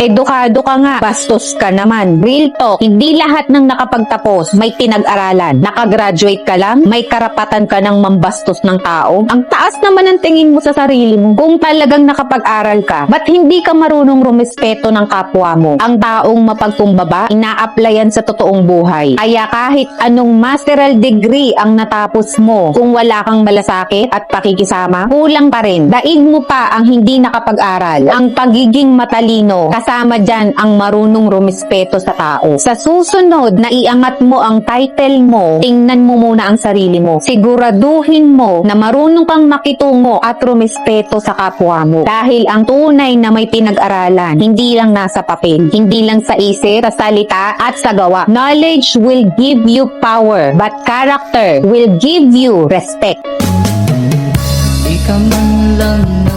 Edukado ka nga, bastos ka naman. Real talk, hindi lahat ng nakapagtapos may pinag-aralan. Nakagraduate ka lang, may karapatan ka ng mambastos ng tao. Ang taas naman ang tingin mo sa sarili mo. Kung talagang nakapag-aral ka, ba't hindi ka marunong rumespeto ng kapwa mo? Ang taong mapagkumbaba, ina-applyan sa totoong buhay. Kaya kahit anong masteral degree ang natapos mo, kung wala kang malasakit at pakikisama, kulang pa rin. Daig mo pa ang hindi nakapag-aral. Ang pagiging matalino, kasama dyan ang marunong rumespeto sa tao. Sa susunod na iangat mo ang title mo, tingnan mo muna ang sarili mo. Siguraduhin mo na marunong kang makitungo at rumespeto sa kapwa mo. Dahil ang tunay na may pinag-aralan, hindi lang nasa papel, hindi lang sa isip, sa salita at sa gawa. Knowledge will give you power, but character will give you respect. Ikaw man lang